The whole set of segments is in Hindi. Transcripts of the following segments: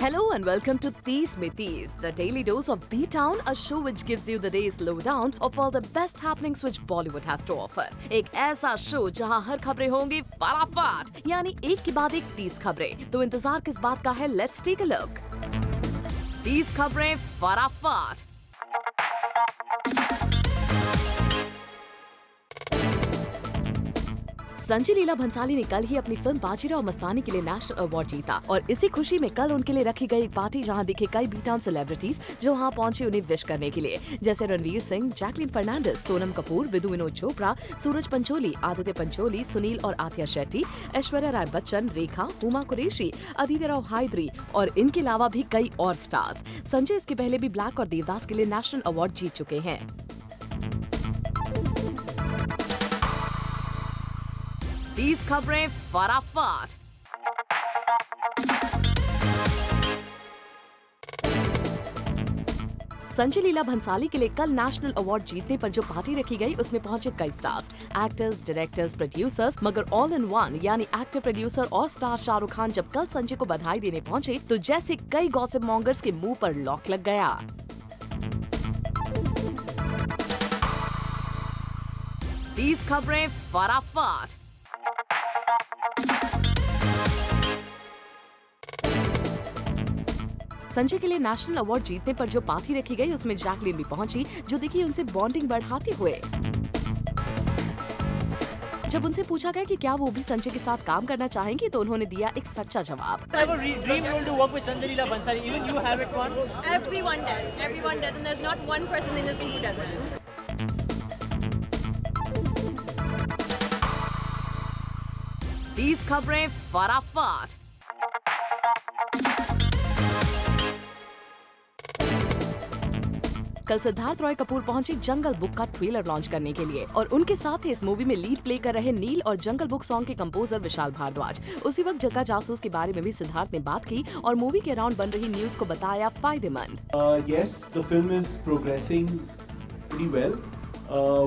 Hello and welcome to Tees Mein Tees, the daily dose of B-Town, a show which gives you the day's lowdown of all the best happenings which Bollywood has to offer. एक ऐसा शो जहां हर खबरें होंगी फटाफट, यानी एक के बाद एक 30 खबरें। तो इंतजार किस बात का है? Let's take a look. 30 खबरें फटाफट। संजय लीला भंसाली ने कल ही अपनी फिल्म बाजीराव मस्तानी के लिए नेशनल अवार्ड जीता और इसी खुशी में कल उनके लिए रखी गई एक पार्टी जहां दिखे कई बी-टाउन सेलिब्रिटीज जो वहां पहुंचे उन्हें विश करने के लिए, जैसे रणवीर सिंह, जैकलीन फर्नांडिस, सोनम कपूर, विदु विनोद चोपड़ा, सूरज पंचोली, आदित्य पंचोली, सुनील और आथिया शेट्टी, ऐश्वर्या राय बच्चन, रेखा, हुमा कुरैशी, आदित्य राव हायदरी और इनके अलावा भी कई और स्टार्स। संजय इसके पहले भी ब्लैक और देवदास के लिए नेशनल अवार्ड जीत चुके हैं। तीस खबरें फटाफट। संजय लीला भंसाली के लिए कल नेशनल अवार्ड जीतने पर जो पार्टी रखी गई उसमें पहुंचे कई स्टार्स, एक्टर्स, डायरेक्टर्स, प्रोड्यूसर्स, मगर ऑल इन वन यानी एक्टर, प्रोड्यूसर और स्टार शाहरुख खान जब कल संजय को बधाई देने पहुंचे तो जैसे कई गॉसिप मॉन्गर्स के मुंह पर लॉक लग गया। तीस खबरें फटाफट। संजय के लिए नेशनल अवार्ड जीतने पर जो पार्टी रखी गई उसमें जैकलीन भी पहुंची, जो दिखी उनसे बॉन्डिंग बढ़ाते हुए। जब उनसे पूछा गया कि क्या वो भी संजय के साथ काम करना चाहेंगी तो उन्होंने दिया एक सच्चा जवाब। तीस खबरें फटाफट। कल सिद्धार्थ रॉय कपूर पहुंचे जंगल बुक का ट्रेलर लॉन्च करने के लिए और उनके साथ ही इस मूवी में लीड प्ले कर रहे नील और जंगल बुक सॉन्ग के कंपोजर विशाल भारद्वाज। उसी वक्त जग्गा जासूस के बारे में भी सिद्धार्थ ने बात की और मूवी के अराउंड बन रही न्यूज को बताया फायदेमंद। Yes, the film is progressing pretty well.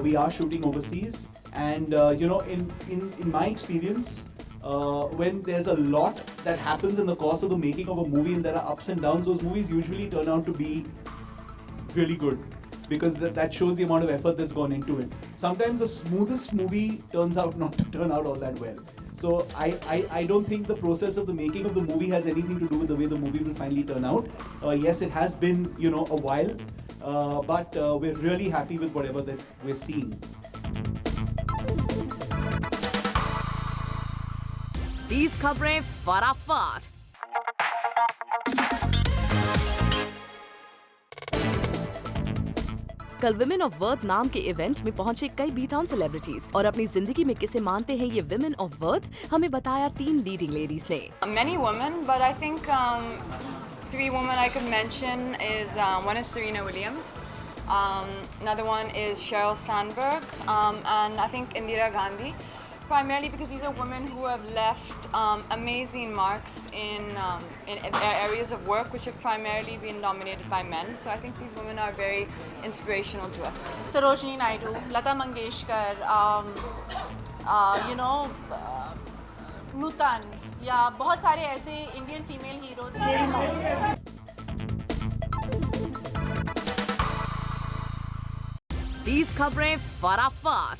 We are shooting overseas, and in my experience, when there's a lot that happens in the course of the making of a movie and there are ups and downs, those movies usually turn out to be really good because that shows the amount of effort that's gone into it. Sometimes the smoothest movie turns out not to turn out all that well. So I don't think the process of the making of the movie has anything to do with the way the movie will finally turn out. Yes, it has been a while, but we're really happy with whatever that we're seeing. तीस खबरें फटाफट। कल विमेन ऑफ वर्थ नाम के इवेंट में पहुंचे कई बी-टाउन सेलिब्रिटीज और अपनी जिंदगी में किसे मानते हैं ये विमेन ऑफ वर्थ, हमें बताया 3 लीडिंग लेडीज ने। Many women, but I think 3 women I could mention is one is Serena Williams, another one is Sheryl Sandberg, and I think Indira Gandhi. Primarily because these are women who have left amazing marks in areas of work which have primarily been dominated by men. So I think these women are very inspirational to us. Sarojini Naidu, Lata Mangeshkar, Nutan, या बहुत सारे ऐसे इंडियन फीमेल हीरोज। तीस खबरें फटाफट।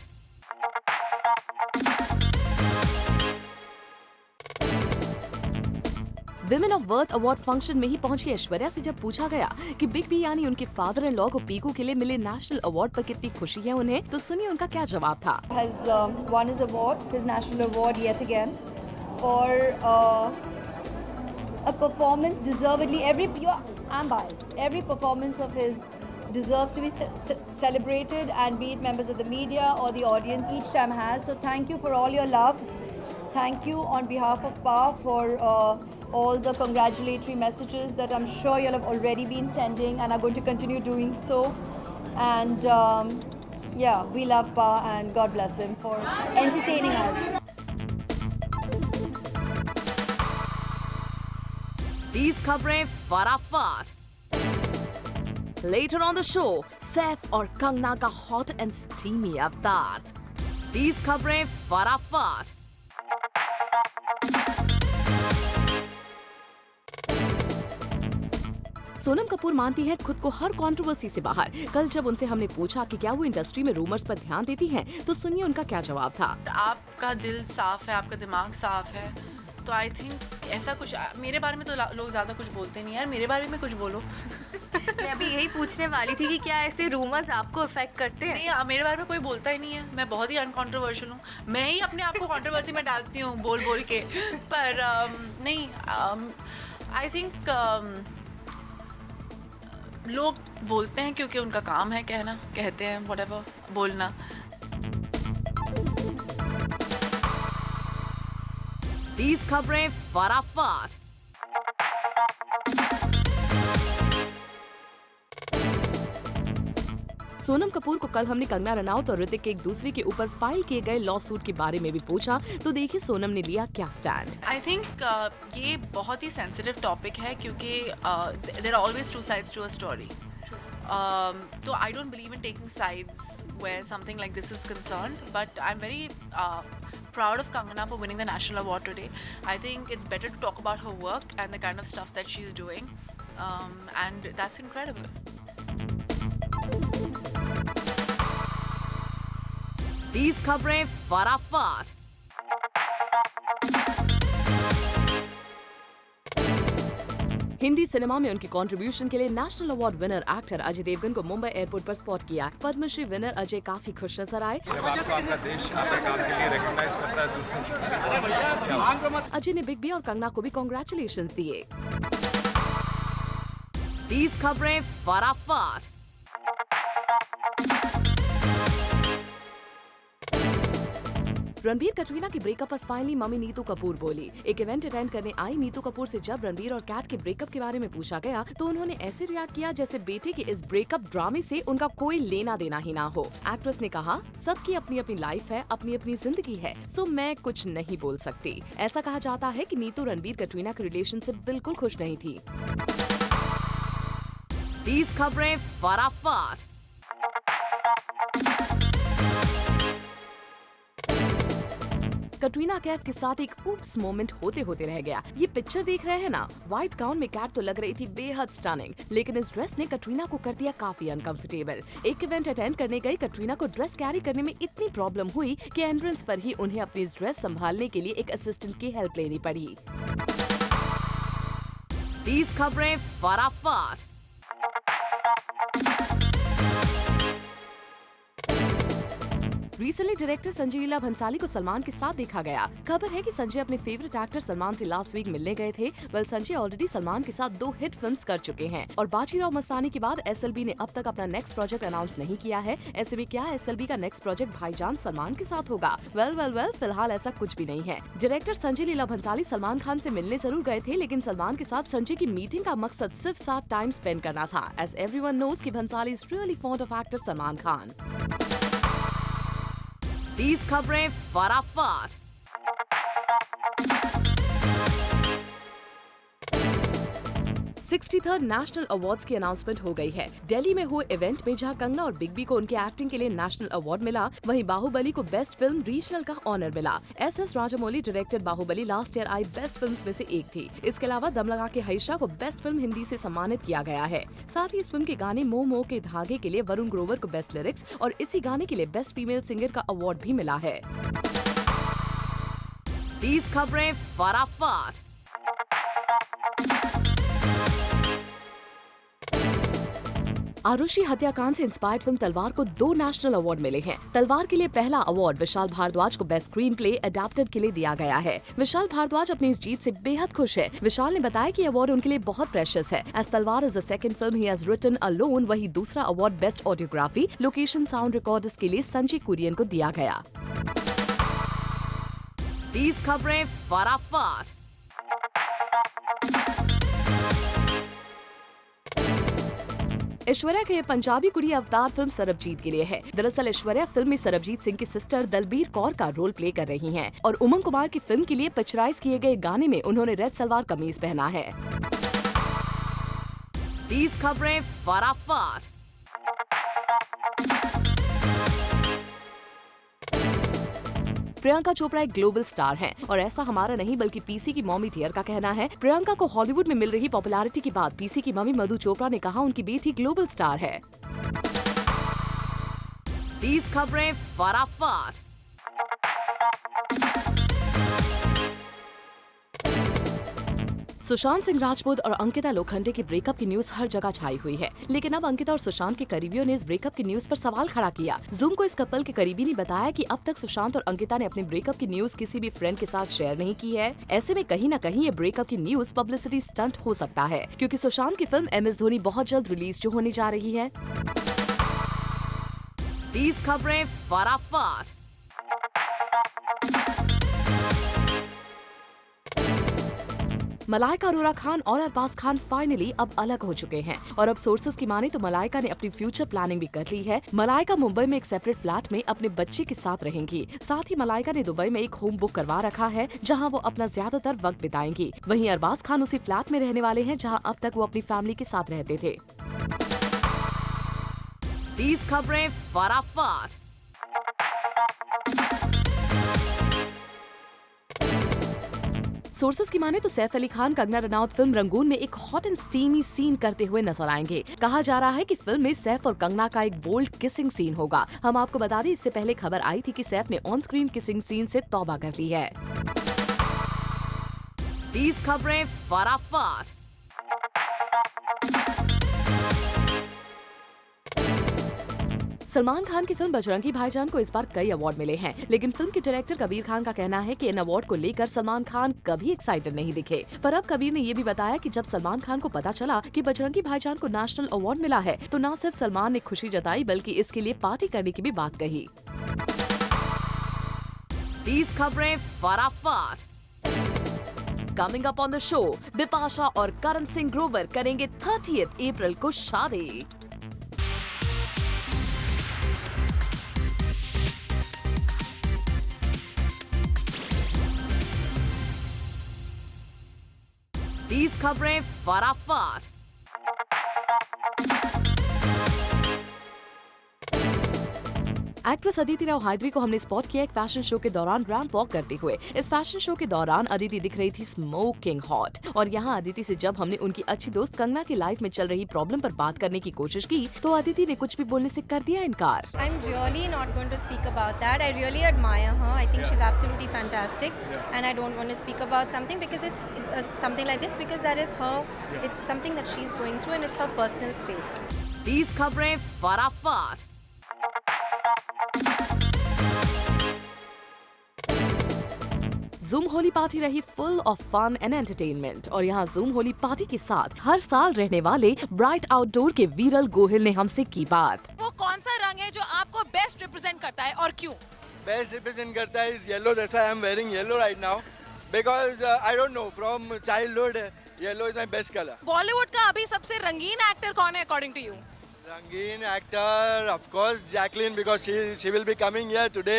Women of worth award function में ही पहुंच के ऐश्वर्या से जब पूछा गया कि बिग बी यानी उनके फादर इन लॉ को पीकू के लिए मिले नेशनल अवार्ड पर कितनी खुशी है उन्हें, तो सुनिए उनका क्या जवाब था। Has won his award, his national award yet again for a performance deservedly. I'm biased. Every performance of his deserves to be celebrated, and be it members of the media or the audience, each time has. So thank you for all your love. Thank you on behalf of PA for all the congratulatory messages that I'm sure you'll have already been sending and are going to continue doing so. And yeah, we love PA and God bless him for entertaining us. 30 खबरें फटाफट। Later on the show, Saif और कंगना का हॉट एंड स्टीमी अवतार। 30 खबरें फटाफट। सोनम कपूर मानती है खुद को हर कंट्रोवर्सी से बाहर। कल जब उनसे हमने पूछा कि क्या वो इंडस्ट्री में रूमर्स पर ध्यान देती हैं, तो सुनिए उनका क्या जवाब था। आपका दिल साफ है, आपका दिमाग साफ है, तो आई थिंक ऐसा कुछ मेरे बारे में तो लोग ज़्यादा कुछ बोलते नहीं। यार मेरे बारे में कुछ बोलो। मैं अभी यही पूछने वाली थी कि क्या ऐसे रूमर्स आपको अफेक्ट करते हैं? नहीं, मेरे बारे में कोई बोलता ही नहीं है। मैं बहुत ही अनकॉन्ट्रोवर्शियल हूँ। मैं ही अपने आप को कंट्रोवर्सी में डालती हूँ बोल बोल के। पर नहीं, आई थिंक लोग बोलते हैं क्योंकि उनका काम है कहना, कहते हैं व्हाटएवर बोलना। तीस खबरें फटाफट। सोनम कपूर को कल हमने कंगना रनौत और ऋतिक के एक दूसरे के ऊपर फाइल किए गए लॉ सूट के बारे में भी पूछा, तो देखिए सोनम ने लिया क्या स्टैंड। आई थिंक ये बहुत ही सेंसिटिव टॉपिक है क्योंकि there are always two sides to a story. तो I don't believe in taking sides where something like this is concerned, but I am very proud of Kangana for winning the national award today. I think it's better to talk about her work and the kind of stuff that she's doing, and that's incredible. तीस खबरें फटाफट। हिंदी सिनेमा में उनकी कंट्रीब्यूशन के लिए national award winner actor Ajay Devgan को मुंबई एयरपोर्ट पर स्पॉट किया। पद्मश्री विनर अजय काफी खुश नजर आए। जब आपको आपका देश आपके काम के लिए रिकॉग्नाइज करता है दूसरे। अजय ने बिग बी और कंगना को भी कांग्रेचुलेशंस दिए। 30 खबरें फटाफट। रणबीर कटरीना की ब्रेकअप पर फाइनली मम्मी नीतू कपूर बोली। एक इवेंट अटेंड करने आई नीतू कपूर से जब रणबीर और कैट के ब्रेकअप के बारे में पूछा गया तो उन्होंने ऐसे रिएक्ट किया जैसे बेटे के इस ब्रेकअप ड्रामे से उनका कोई लेना देना ही ना हो। एक्ट्रेस ने कहा, सबकी अपनी अपनी लाइफ है, अपनी अपनी जिंदगी है, सो मैं कुछ नहीं बोल सकती। ऐसा कहा जाता है कि नीतू रणबीर कटरीना के रिलेशन से बिल्कुल खुश नहीं थी। 30 खबरें फटाफट। कटरीना कैफ के साथ एक ऊप्स मोमेंट होते होते रह गया। ये पिक्चर देख रहे हैं ना, व्हाइट गाउन में कैट तो लग रही थी बेहद स्टनिंग, लेकिन इस ड्रेस ने कटरीना को कर दिया काफी अनकंफर्टेबल। एक इवेंट अटेंड करने गई कटरीना को ड्रेस कैरी करने में इतनी प्रॉब्लम हुई कि एंट्रेंस पर ही उन्हें अपनी इस ड्रेस संभालने के लिए एक असिस्टेंट की हेल्प लेनी पड़ी। 30 खबरें फटाफट। रिसेंटली डायरेक्टर संजय लीला भंसाली को सलमान के साथ देखा गया। खबर है कि संजय अपने फेवरेट एक्टर सलमान से लास्ट वीक मिलने गए थे। वेल, संजय ऑलरेडी सलमान के साथ 2 हिट फिल्म्स कर चुके हैं और बाजीराव मस्तानी के बाद एसएलबी ने अब तक अपना नेक्स्ट प्रोजेक्ट अनाउंस नहीं किया है। ऐसे में क्या एसएलबी का नेक्स्ट प्रोजेक्ट भाईजान सलमान के साथ होगा? वेल, फिलहाल ऐसा कुछ भी नहीं है। डायरेक्टर संजय लीला भंसाली सलमान खान से मिलने जरूर गए थे, लेकिन सलमान के साथ संजय की मीटिंग का मकसद सिर्फ साथ टाइम स्पेंड करना था। एज एवरीवन नोज कि Bhansali is really fond of actor Salman Khan. 30 खबरें फटाफट। थर्ड नेशनल अवार्ड्स की अनाउंसमेंट हो गई है। दिल्ली में हुए इवेंट में जहां कंगना और बिग बी को उनकी एक्टिंग के लिए नेशनल अवार्ड मिला, वहीं बाहुबली को बेस्ट फिल्म रीजनल का ऑनर मिला। S Rajamouli directed Baahubali last year आई बेस्ट फिल्म्स में से एक थी। इसके अलावा दम लगा के हईशा को बेस्ट फिल्म हिंदी से सम्मानित किया गया है। साथ ही इस फिल्म के गाने मोह मोह के धागे के लिए वरुण ग्रोवर को बेस्ट लिरिक्स और इसी गाने के लिए बेस्ट फीमेल सिंगर का अवार्ड भी मिला है। 30 खबरें फटाफट। आरुषि हत्याकांड से इंस्पायर्ड फिल्म तलवार को 2 नेशनल अवार्ड मिले हैं। तलवार के लिए पहला अवार्ड विशाल भारद्वाज को बेस्ट स्क्रीन प्ले अडेप्टेड के लिए दिया गया है। विशाल भारद्वाज अपनी इस जीत से बेहद खुश है। विशाल ने बताया कि अवार्ड उनके लिए बहुत प्रेशियस है। As Talvar is the second film he has written alone, वही दूसरा award best audiography, location, sound recorders के लिए संजय कुरियन को दिया गया। 30 खबरें फटाफट। ऐश्वर्या के पंजाबी कुड़ी अवतार फिल्म सरबजीत के लिए है। दरअसल ऐश्वर्या फिल्म में सरबजीत सिंह की सिस्टर दलबीर कौर का रोल प्ले कर रही हैं और उमंग कुमार की फिल्म के लिए पिक्चराइज किए गए गाने में उन्होंने रेड सलवार कमीज पहना है। 30 खबरें फटाफट। प्रियंका चोपड़ा एक ग्लोबल स्टार हैं और ऐसा हमारा नहीं बल्कि पीसी की मॉमी डियर का कहना है। प्रियंका को हॉलीवुड में मिल रही पॉपुलैरिटी के बाद पीसी की मम्मी मधु चोपड़ा ने कहा उनकी बेटी ग्लोबल स्टार है। 30 खबरें फटाफट। सुशांत सिंह राजपूत और अंकिता लोखंडे की ब्रेकअप की न्यूज हर जगह छाई हुई है, लेकिन अब अंकिता और सुशांत के करीबियों ने इस ब्रेकअप की न्यूज पर सवाल खड़ा किया। जूम को इस कपल के करीबी ने बताया कि अब तक सुशांत और अंकिता ने अपने ब्रेकअप की न्यूज किसी भी फ्रेंड के साथ शेयर नहीं की है। ऐसे में कहीं न कहीं ये ब्रेकअप की न्यूज पब्लिसिटी स्टंट हो सकता है, क्योंकि सुशांत की फिल्म MS धोनी बहुत जल्द रिलीज जो होने जा रही है। 30 खबरें फटाफट। मलाइका अरोरा खान और अरबाज खान फाइनली अब अलग हो चुके हैं और अब सोर्सेज की माने तो मलाइका ने अपनी फ्यूचर प्लानिंग भी कर ली है। मलाइका मुंबई में एक सेपरेट फ्लैट में अपने बच्चे के साथ रहेंगी। साथ ही मलाइका ने दुबई में एक होम बुक करवा रखा है जहां वो अपना ज्यादातर वक्त बिताएंगी। वहीं अरबाज खान उसी फ्लैट में रहने वाले हैं जहां अब तक वो अपनी फैमिली के साथ रहते थे। 30 खबरें फटाफट। सोर्सेस की माने तो सैफ अली खान कंगना रनौत फिल्म रंगून में एक हॉट एंड स्टीमी सीन करते हुए नजर आएंगे। कहा जा रहा है कि फिल्म में सैफ और कंगना का एक बोल्ड किसिंग सीन होगा। हम आपको बता दें, इससे पहले खबर आई थी कि सैफ ने ऑन स्क्रीन किसिंग सीन से तौबा कर ली है। 30 खबरें फटाफट। सलमान खान की फिल्म बजरंगी भाईजान को इस बार कई अवार्ड मिले हैं, लेकिन फिल्म के डायरेक्टर कबीर खान का कहना है कि इन अवार्ड को लेकर सलमान खान कभी एक्साइटेड नहीं दिखे। पर अब कबीर ने ये भी बताया कि जब सलमान खान को पता चला कि बजरंगी भाईजान को नेशनल अवार्ड मिला है तो न सिर्फ सलमान ने खुशी जताई बल्कि इसके लिए पार्टी करने की भी बात कही। 30 खबरें फटाफट। Coming up on the show, Bipasha और करण सिंह ग्रोवर करेंगे 30 अप्रैल को शादी। तीस खबरें फटाफट। एक्ट्रेस अदिति राव हायद्री को हमने स्पॉट किया एक फैशन शो के दौरान रैंप वॉक करते हुए। इस फैशन शो के दौरान अदिति दिख रही थी स्मोकिंग हॉट और यहाँ अदिति से जब हमने उनकी अच्छी दोस्त कंगना की लाइफ में चल रही प्रॉब्लम पर बात करने की कोशिश की तो अदिति ने कुछ भी बोलने से कर दिया इनकार। I'm really not going to speak about that. I really admire her. I think she's absolutely fantastic, and I don't want to speak about something because it's something like this because that is her. It's something that she's going through, and it's her personal space. 30 खबरें फटाफट। जूम होली पार्टी रही full of fun and entertainment और यहाँ जूम होली पार्टी के साथ हर साल रहने वाले ब्राइट आउटडोर के वीरल गोहिल ने हमसे की बात। वो कौन सा रंग है जो आपको बेस्ट रिप्रेजेंट करता है और क्यों? Best represent करता है is yellow. That's why I'm wearing yellow right now because I don't know, from childhood yellow is my best color. Bollywood का अभी सबसे रंगीन एक्टर कौन है according to you? Rangeen actor, of course, Jacqueline, because she will be coming here today,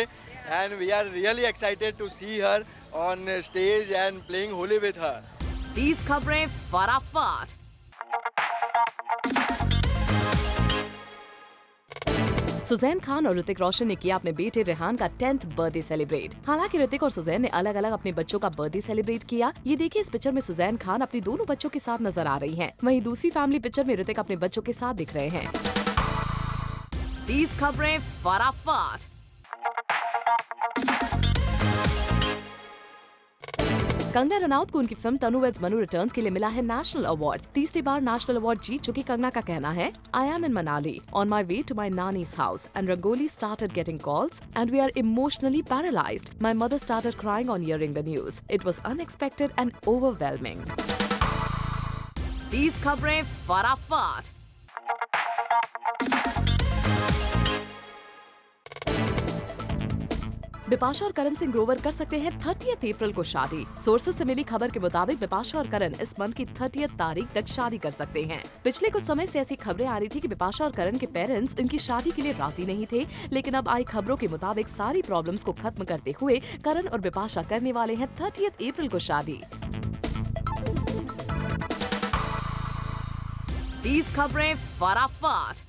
and we are really excited to see her on stage and playing Holi with her. 30 खबरें फटाफट। सुजैन खान और ऋतिक रोशन ने किया अपने बेटे रेहान का 10th बर्थडे सेलिब्रेट। हालांकि ऋतिक और सुजैन ने अलग अलग अपने बच्चों का बर्थडे सेलिब्रेट किया। ये देखिए, इस पिक्चर में सुजैन खान अपनी दोनों बच्चों के साथ नजर आ रही हैं। वहीं दूसरी फैमिली पिक्चर में ऋतिक अपने बच्चों के साथ दिख रहे हैं। 30 खबरें फटाफट। कंगना रनौत को उनकी फिल्म तनु वेड्स मनु रिटर्न्स के लिए मिला है नेशनल अवार्ड। तीसरी बार नेशनल अवार्ड जीत चुकी कंगना का कहना है, I am in Manali on my way to my नानी's house and Rangoli started getting calls and we are emotionally paralyzed. My mother started crying on hearing the news. It was unexpected and overwhelming. 30 खबरें फटाफट। बिपाशा और करण सिंह ग्रोवर कर सकते हैं 30 अप्रैल को शादी। सोर्सेज से मिली खबर के मुताबिक बिपाशा और करण इस मंथ की 30 तारीख तक शादी कर सकते हैं। पिछले कुछ समय से ऐसी खबरें आ रही थी कि बिपाशा और करण के पेरेंट्स इनकी शादी के लिए राजी नहीं थे, लेकिन अब आई खबरों के मुताबिक सारी प्रॉब्लम्स को खत्म करते हुए करण और बिपाशा करने वाले हैं 30 अप्रैल को शादी। 30 खबरें फटाफट।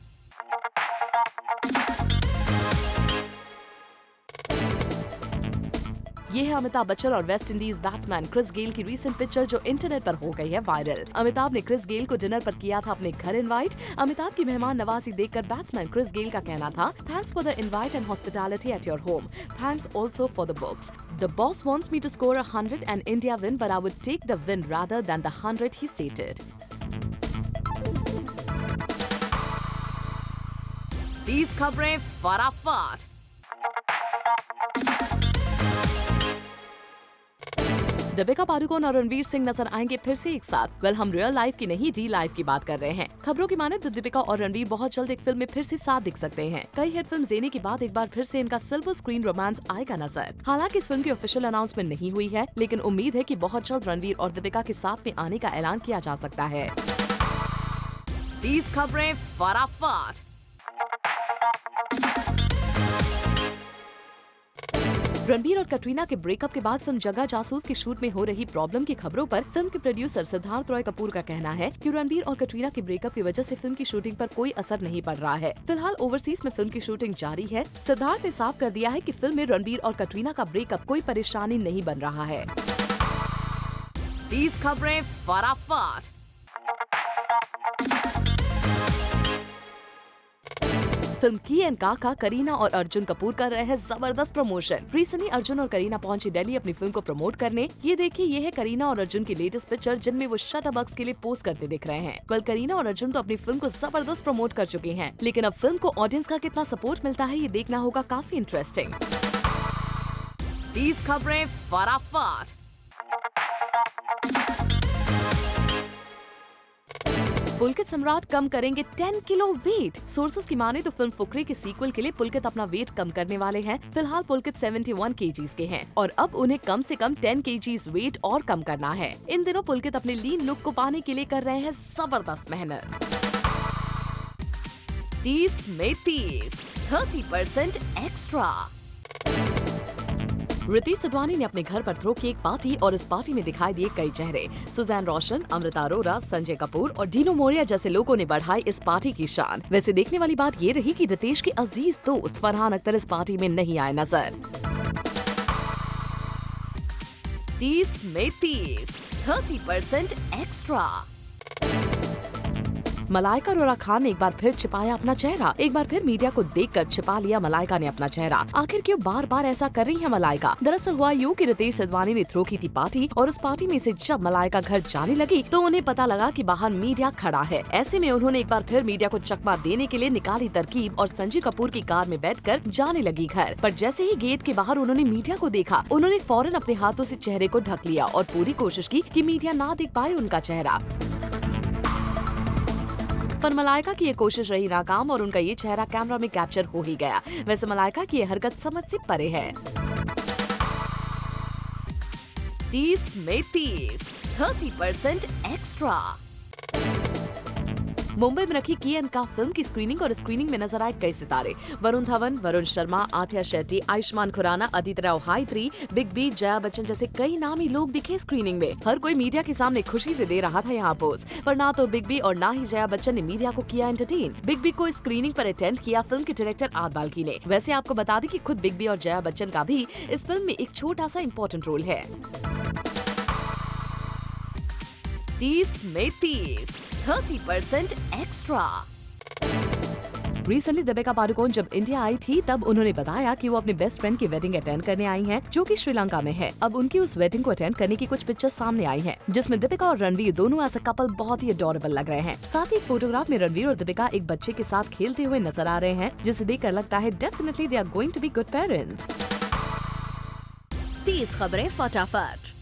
ये है अमिताभ बच्चन और West Indies batsman Chris Gayle की रीसेंट पिक्चर जो इंटरनेट पर हो गई है वायरल। अमिताभ ने क्रिस गेल को डिनर पर किया था अपने घर इनवाइट। अमिताभ की मेहमान नवाजी देखकर बैट्समैन क्रिस गेल का कहना था, thanks for the invite and hospitality at your home, thanks also for the books. The boss wants me to score 100 and India win, but I would take the win rather than the 100, he stated. These खबरें फटाफट। दीपिका पादुकोण और रणवीर सिंह नजर आएंगे फिर से एक साथ। हम रियल लाइफ की नहीं, री लाइफ की बात कर रहे हैं। खबरों की माने तो दीपिका और रणवीर बहुत जल्द एक फिल्म में फिर से साथ दिख सकते हैं। कई हिट फिल्म देने के बाद एक बार फिर से इनका सिल्वर स्क्रीन रोमांस आएगा नजर। हालांकि इस फिल्म की ऑफिशियल अनाउंसमेंट नहीं हुई है, लेकिन उम्मीद है कि बहुत जल्द रणवीर और दीपिका के साथ में आने का ऐलान किया जा सकता है। These खबरें फटाफट। रणबीर और कटरीना के ब्रेकअप के बाद फिल्म जगह जासूस की शूट में हो रही प्रॉब्लम की खबरों पर फिल्म के प्रोड्यूसर सिद्धार्थ रॉय कपूर का कहना है कि रणबीर और कटरीना के ब्रेकअप की वजह से फिल्म की शूटिंग पर कोई असर नहीं पड़ रहा है। फिलहाल ओवरसीज में फिल्म की शूटिंग जारी है। सिद्धार्थ ने साफ कर दिया है कि फिल्म में रणबीर और कटरीना का ब्रेकअप कोई परेशानी नहीं बन रहा है। These खबरें फटाफट। फिल्म की एंड काका करीना और अर्जुन कपूर कर रहे हैं जबरदस्त प्रमोशन। रिसेंटली अर्जुन और करीना पहुंची दिल्ली अपनी फिल्म को प्रमोट करने। ये देखिए, ये है करीना और अर्जुन की लेटेस्ट पिक्चर जिनमें वो शटरबक्स के लिए पोस्ट करते दिख रहे हैं। करीना और अर्जुन तो अपनी फिल्म को जबरदस्त प्रमोट कर चुके हैं, लेकिन अब फिल्म को ऑडियंस का कितना सपोर्ट मिलता है ये देखना होगा काफी इंटरेस्टिंग। These खबरें फटाफट। पुलकित सम्राट कम करेंगे 10 किलो वेट। सोर्सेस की माने तो फिल्म फुकरे के सीक्वल के लिए पुलकित अपना वेट कम करने वाले हैं। फिलहाल पुलकित 71 kgs के हैं और अब उन्हें कम से कम 10 kgs वेट और कम करना है। इन दिनों पुलकित अपने लीन लुक को पाने के लिए कर रहे हैं जबरदस्त मेहनत। 30 में 30, 30% एक्स्ट्रा। रितेश सिद्धवानी ने अपने घर पर थ्रो केक पार्टी और इस पार्टी में दिखाई दिए कई चेहरे। सुजैन रोशन, अमृता अरोरा, संजय कपूर और डीनो मोरिया जैसे लोगों ने बढ़ाई इस पार्टी की शान। वैसे देखने वाली बात ये रही कि रितेश के अजीज दोस्त फरहान अख्तर इस पार्टी में नहीं आए नजर। 30 में 30, 30% एक्स्ट्रा। मलाइका अरोरा खान ने एक बार फिर छिपाया अपना चेहरा। एक बार फिर मीडिया को देखकर छिपा लिया मलाइका ने अपना चेहरा। आखिर क्यों बार बार ऐसा कर रही है मलाइका? दरअसल हुआ यूं कि रितेश सिद्धवानी ने थ्रो की थी पार्टी और उस पार्टी में से जब मलाइका घर जाने लगी तो उन्हें पता लगा कि बाहर मीडिया खड़ा है। ऐसे में उन्होंने एक बार फिर मीडिया को चकमा देने के लिए निकाली तरकीब और संजय कपूर की कार में बैठकर जाने लगी घर। पर जैसे ही गेट के बाहर उन्होंने मीडिया को देखा, उन्होंने फौरन अपने हाथों से चेहरे को ढक लिया और पूरी कोशिश की कि मीडिया ना देख पाए उनका चेहरा। पर मलाइका की ये कोशिश रही नाकाम और उनका ये चेहरा कैमरा में कैप्चर हो ही गया। वैसे मलाइका की ये हरकत समझ से परे है। 30 में 30, 30% एक्स्ट्रा। मुंबई में रखी की एंड का फिल्म की स्क्रीनिंग और स्क्रीनिंग में नजर आए कई सितारे। वरुण धवन, वरुण शर्मा, आथिया शेट्टी, आयुष्मान खुराना, अदिति राव हाइत्री, बिग बी, जया बच्चन जैसे कई नामी लोग दिखे स्क्रीनिंग में। हर कोई मीडिया के सामने खुशी से दे रहा था यहाँ पोज। पर ना तो बिग बी और ना ही जया बच्चन ने मीडिया को किया एंटरटेन। बिग बी को स्क्रीनिंग पर अटेंड किया फिल्म के डायरेक्टर आर बाल्की ने। वैसे आपको बता दें कि खुद बिग बी और जया बच्चन का भी इस फिल्म में एक छोटा सा इम्पोर्टेंट रोल है। 30 में 30, 30% एक्स्ट्रा। रिसेंटली दीपिका पादुकोण जब इंडिया आई थी तब उन्होंने बताया कि वो अपने बेस्ट फ्रेंड की वेडिंग अटेंड करने आई हैं, जो कि श्रीलंका में है। अब उनकी उस वेडिंग को अटेंड करने की कुछ पिक्चर्स सामने आई हैं, जिसमें दीपिका और रणवीर दोनों एज अ कपल बहुत ही अडोरेबल लग रहे हैं। साथ ही फोटोग्राफ में रणवीर और दीपिका एक बच्चे के साथ खेलते हुए नजर आ रहे हैं, जिसे देखकर लगता है definitely they are going to be good parents. 30 खबरें फटाफट।